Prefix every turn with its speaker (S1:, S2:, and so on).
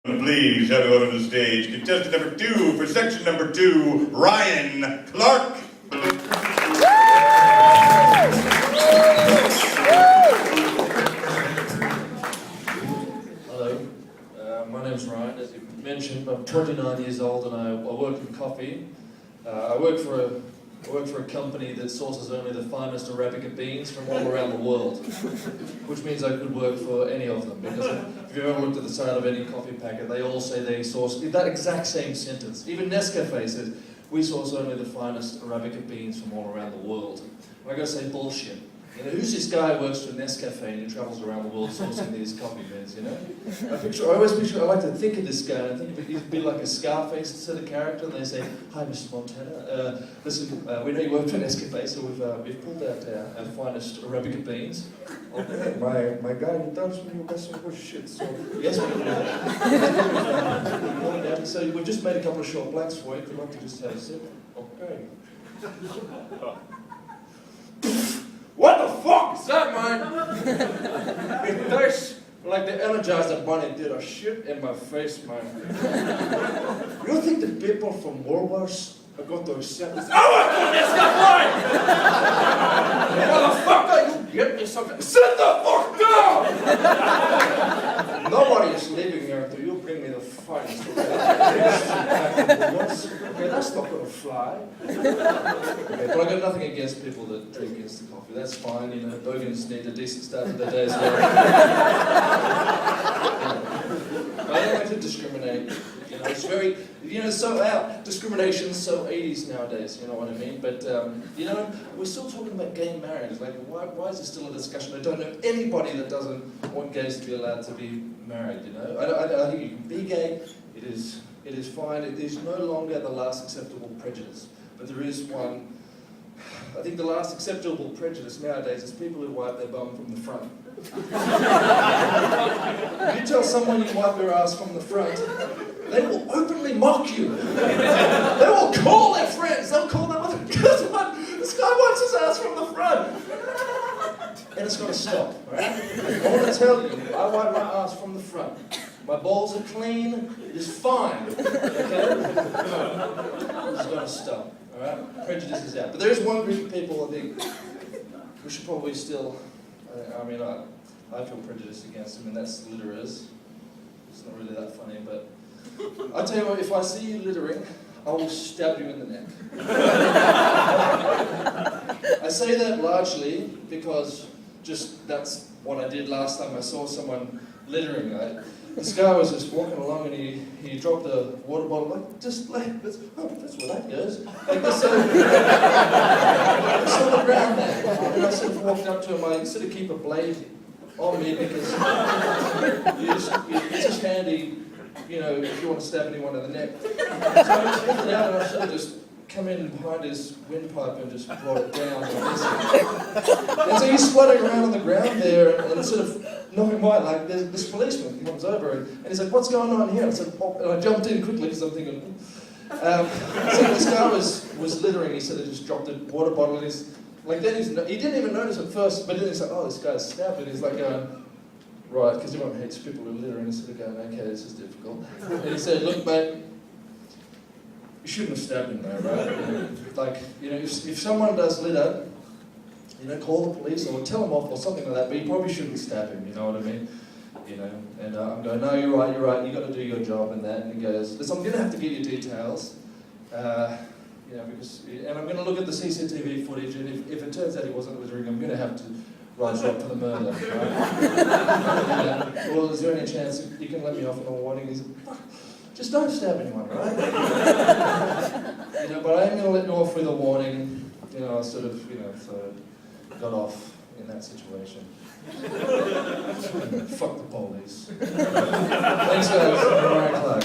S1: Please have you on the stage, contestant number 2 for section number 2, Ryan Clark.
S2: Hello, my name's Ryan, as you mentioned. I'm 29 years old and I work in coffee. I work for a company that sources only the finest Arabica beans from all around the world, which means I could work for any of them, because if you've ever looked at the side of any coffee packet, they all say they source that exact same sentence. Even Nescafe says, we source only the finest Arabica beans from all around the world. And I gotta say, bullshit. You know, who's this guy who works for Nescafe and he travels around the world sourcing these coffee beans, you know? I like to think of this guy, and I think he'd be like a Scarface sort of character, and they say, hi, Mr. Montana, listen, we know you work for Nescafe, so we've pulled out our finest Arabica beans. Okay, my guy, he tells me you got some good shit, so yes, we do. So we've just made a couple of short blacks for you, if you'd like to just have a sip. Okay. What the fuck is that, man? That's like the Energizer Bunny did a shit in my face, man. You think the people from Woolworths are going to accept this? Oh my God, this guy Motherfucker, you get me something. Sit the fuck down! Nobody is leaving here until you bring me the finest. Okay, that's not going to fly. Okay, but I got nothing against people that drink instant coffee. That's fine, you know, bogans need a decent start to their day as well. I don't like to discriminate. You know, it's very, you know, so discrimination's so 80s nowadays, you know what I mean? But, you know, we're still talking about gay marriage. Like, why is there still a discussion? I don't know anybody that doesn't want gays to be allowed to be married, you know? I think you can be gay, it is fine. It is no longer the last acceptable prejudice. But there is one. I think the last acceptable prejudice nowadays is people who wipe their bum from the front. If you tell someone you wipe their ass from the front, they will openly mock you. They will call their friends. They'll call their mother. Guess what? This guy wipes his ass from the front. And it's got to stop, right? I want to tell you, I wipe my ass from the front. My balls are clean. It's fine. Okay? It's got to stop. All right? Prejudice is out. But there is one group of people I think we should probably still. I feel prejudiced against them, and that's litterers. It's not really that funny, but I tell you what, if I see you littering, I will stab you in the neck. I say that largely because that's what I did last time I saw someone littering. This guy was just walking along and he dropped a water bottle, that's where that goes. Like this on the ground there. And I sort of walked up to him, I sort of keep a blade on me because it's just handy, you know, if you want to stab anyone in the neck. So I just picked it out and I sort of just come in behind his windpipe and just brought it down like this. And so he's spluttering around on the ground there and sort of knocking white, like this policeman comes over and he's like, what's going on here? And I said, oh, and I jumped in quickly because I'm thinking, so this guy was littering. He sort of just dropped a water bottle and he's like, then he didn't even notice at first, but then he's like, oh, this guy's stabbed, and he's like going, right, because everyone hates people who litter, and he's sort of going, okay, this is difficult. And he said, look, mate, you shouldn't have stabbed him though, right? Like, you know, if someone does litter, you know, call the police or tell him off or something like that, but you probably shouldn't stab him, you know what I mean? You know, and I'm going, no, you're right, you got to do your job and that. And he goes, listen, I'm going to have to give you details, you know, and I'm going to look at the CCTV footage, and if it turns out he wasn't littering, I'm going to have to rise up for the murder, right? Well, is there any chance you can let me off on a warning? He said, just don't stab anyone, right? You know, but I am going to let you off with a warning. You know, I sort of, you know, so got off in that situation. Fuck the police. Thanks guys, Ryan Clark.